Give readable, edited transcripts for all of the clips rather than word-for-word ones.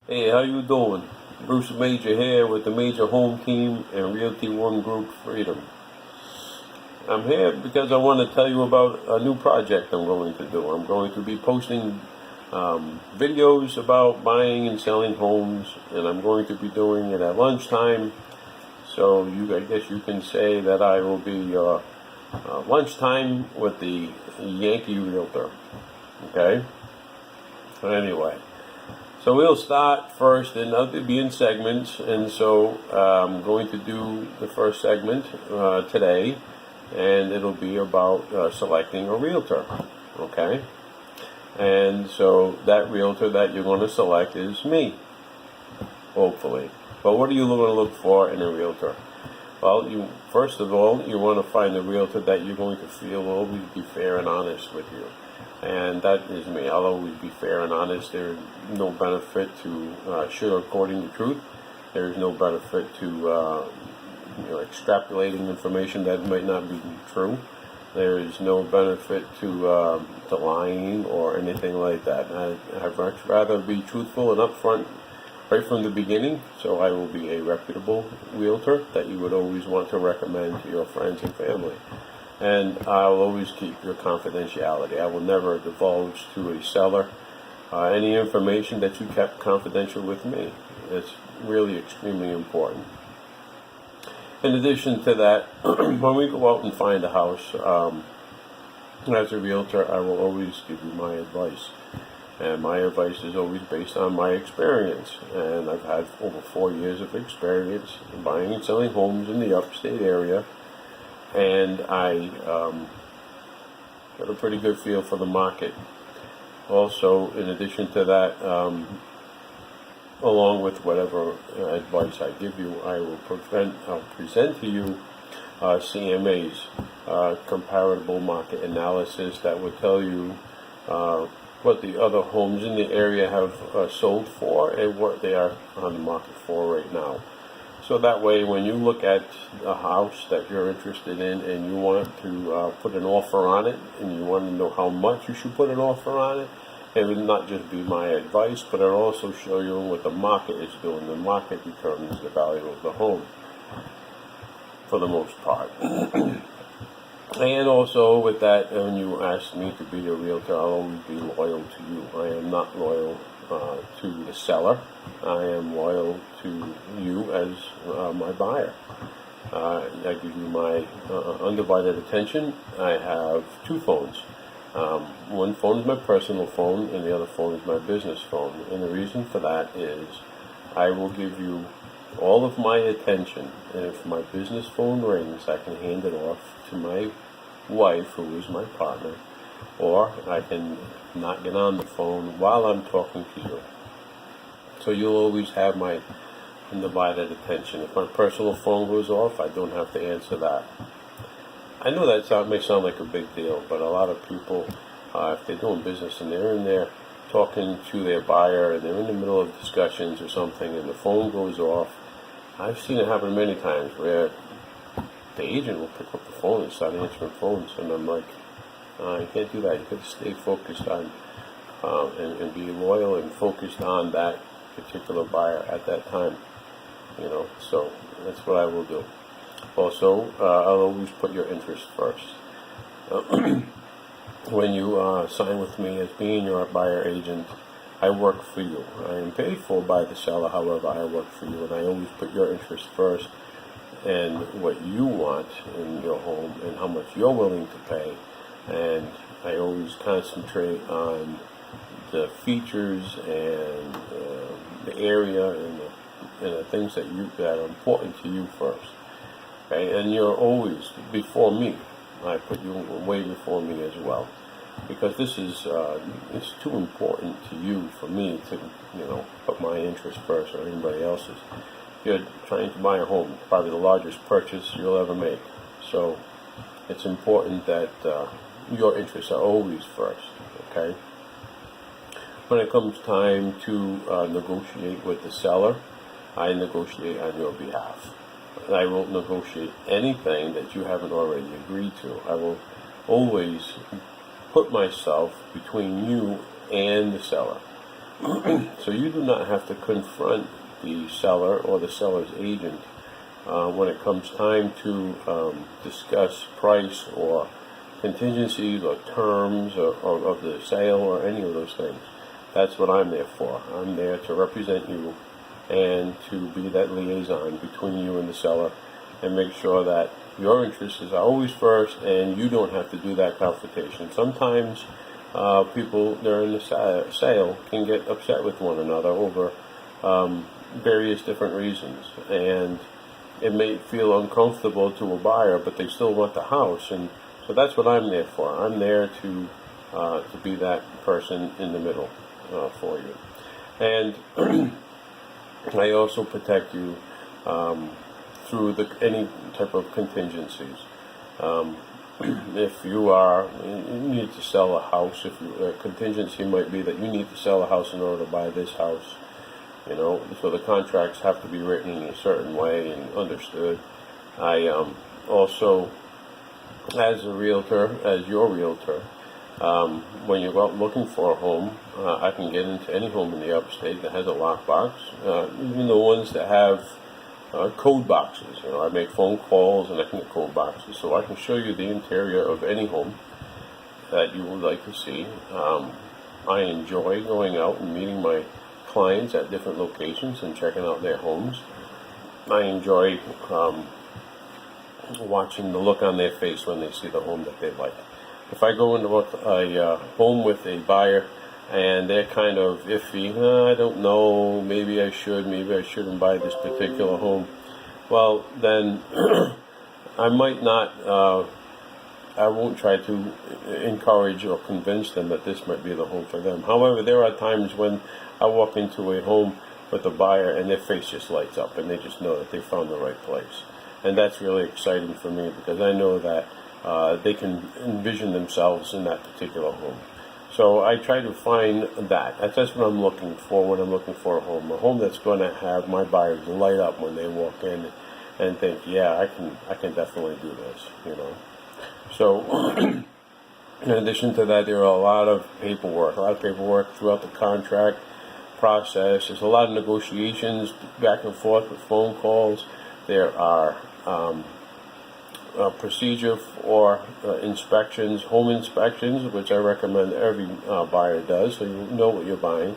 Hey, how you doing? Bruce Major here with the Major Home Team and Realty One Group Freedom. I'm here because I want to tell you about a new project I'm going to do. I'm going to be posting videos about buying and selling homes, and I'm going to be doing it at lunchtime. So I guess you can say that I will be lunchtime with the Yankee Realtor. Okay. Anyway. So we'll start first, and it'll be in segments, and so I'm going to do the first segment today, and it'll be about selecting a realtor, okay? And so that realtor that you're going to select is me, hopefully. But what are you going to look for in a realtor? Well, first of all, you want to find a realtor that you're going to feel will always be fair and honest with you. And that is me. I'll always be fair and honest. There's no benefit to sugarcoating the truth. There is no benefit to extrapolating information that might not be true. There is no benefit to lying or anything like that. I'd much rather be truthful and upfront right from the beginning. So I will be a reputable realtor that you would always want to recommend to your friends and family. And I'll always keep your confidentiality. I will never divulge to a seller any information that you kept confidential with me. It's really extremely important. In addition to that, when we go out and find a house, as a realtor, I will always give you my advice. And my advice is always based on my experience. And I've had over 4 years of experience in buying and selling homes in the upstate area. And I got a pretty good feel for the market. Also, in addition to that, along with whatever advice I give you, I'll present to you CMAs, comparable market analysis, that would tell you what the other homes in the area have sold for and what they are on the market for right now. So that way, when you look at a house that you're interested in and you want to put an offer on it, and you want to know how much you should put an offer on it, it would not just be my advice, but it'll also show you what the market is doing. The market determines the value of the home, for the most part. And also with that, when you ask me to be a realtor, I'll always be loyal to you. I am not loyal to the seller. I am loyal to you as my buyer. I give you my undivided attention. I have two phones. One phone is my personal phone, and the other phone is my business phone. And the reason for that is I will give you all of my attention, and if my business phone rings, I can hand it off to my wife, who is my partner, or I can not get on the phone while I'm talking to you. So you'll always have my undivided attention. If my personal phone goes off, I don't have to answer that. I know that may sound like a big deal, but a lot of people, if they're doing business and they're in there talking to their buyer and they're in the middle of discussions or something and the phone goes off, I've seen it happen many times where the agent will pick up the phone and start answering phones, and I'm like, you can't do that. You got to stay focused on and be loyal and focused on that particular buyer at that time. So that's what I will do. Also, I'll always put your interest first. When you sign with me as being your buyer agent, I work for you. I am paid for by the seller, however, I work for you, and I always put your interest first and what you want in your home and how much you're willing to pay. And I always concentrate on the features and the area and the things that are important to you first. Okay, and you're always before me. I put you way before me as well, because this is it's too important to you for me to put my interest first or anybody else's. You're trying to buy a home, probably the largest purchase you'll ever make. So it's important that your interests are always first. Okay. When it comes time to negotiate with the seller, I negotiate on your behalf. I won't negotiate anything that you haven't already agreed to. I will always put myself between you and the seller. So you do not have to confront the seller or the seller's agent when it comes time to discuss price or contingencies or terms of the sale or any of those things. That's what I'm there for. I'm there to represent you and to be that liaison between you and the seller and make sure that your interests are always first and you don't have to do that confrontation. Sometimes people during the sale can get upset with one another over various different reasons, and it may feel uncomfortable to a buyer, but they still want the house, and so that's what I'm there for. I'm there to be that person in the middle for you, and I also protect you through any type of contingencies. If you need to sell a house, a contingency might be that you need to sell a house in order to buy this house. So the contracts have to be written in a certain way and understood. I also, as your realtor, when you're out looking for a home, I can get into any home in the upstate that has a lockbox, even the ones that have code boxes. I make phone calls and I can get code boxes, so I can show you the interior of any home that you would like to see. I enjoy going out and meeting my clients at different locations and checking out their homes. I enjoy watching the look on their face when they see the home that they like. If I go into a home with a buyer and they're kind of iffy, I don't know, maybe I shouldn't buy this particular home, well, then I might not, I won't try to encourage or convince them that this might be the home for them. However, there are times when I walk into a home with a buyer and their face just lights up and they just know that they found the right place. And that's really exciting for me because I know that they can envision themselves in that particular home. So I try to find that. That's what I'm looking for when I'm looking for a home that's going to have my buyers light up when they walk in and think, yeah, I can definitely do this, So in addition to that, there are a lot of paperwork throughout the contract process. There's a lot of negotiations back and forth with phone calls. There are procedure for inspections, home inspections, which I recommend every buyer does, so you know what you're buying.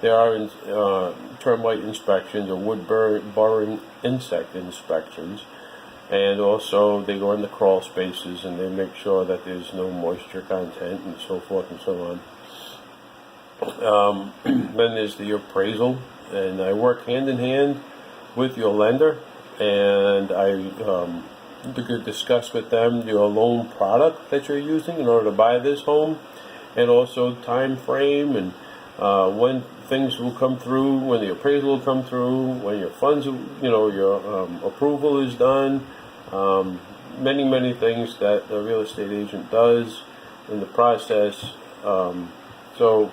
There are termite inspections or wood burring insect inspections, and also they go into crawl spaces and they make sure that there's no moisture content and so forth and so on. Then there's the appraisal, and I work hand in hand with your lender, and I could discuss with them your loan product that you're using in order to buy this home, and also time frame and when things will come through, when the appraisal will come through, when your funds, your approval is done. Many things that the real estate agent does in the process. So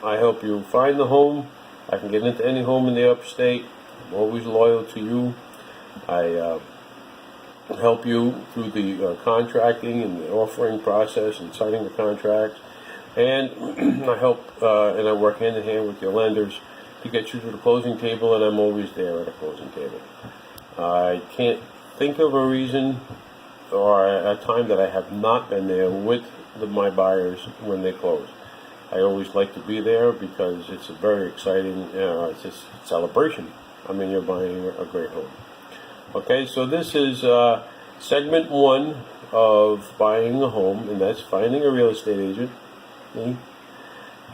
I help you find the home. I can get into any home in the upstate. I'm always loyal to you. I help you through the contracting and the offering process and signing the contract, and I help and I work hand in hand with your lenders to get you to the closing table, and I'm always there at a closing table. I can't think of a reason or a time that I have not been there with my buyers when they close. I always like to be there because it's a very exciting it's a celebration. You're buying a great home. Okay, so this is segment 1 of buying a home, and that's finding a real estate agent.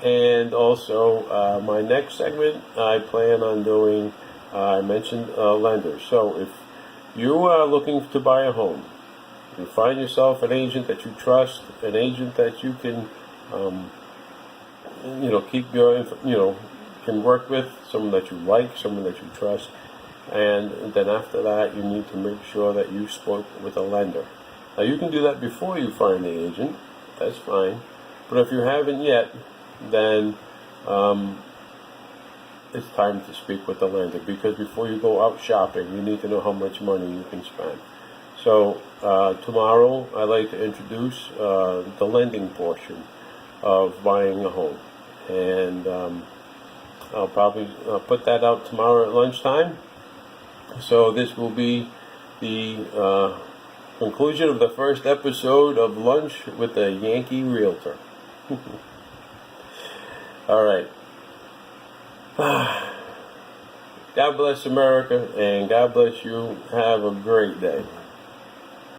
And also my next segment I plan on doing, I mentioned lenders. So if you are looking to buy a home, you find yourself an agent that you trust, an agent that you can, keep your, can work with, someone that you like, someone that you trust. And then after that, you need to make sure that you spoke with a lender. Now, you can do that before you find the agent. That's fine. But if you haven't yet, then it's time to speak with the lender, because before you go out shopping, you need to know how much money you can spend. So tomorrow, I'd like to introduce the lending portion of buying a home. And I'll probably put that out tomorrow at lunchtime. So this will be the conclusion of the first episode of Lunch with a Yankee Realtor. All right. God bless America, and God bless you. Have a great day.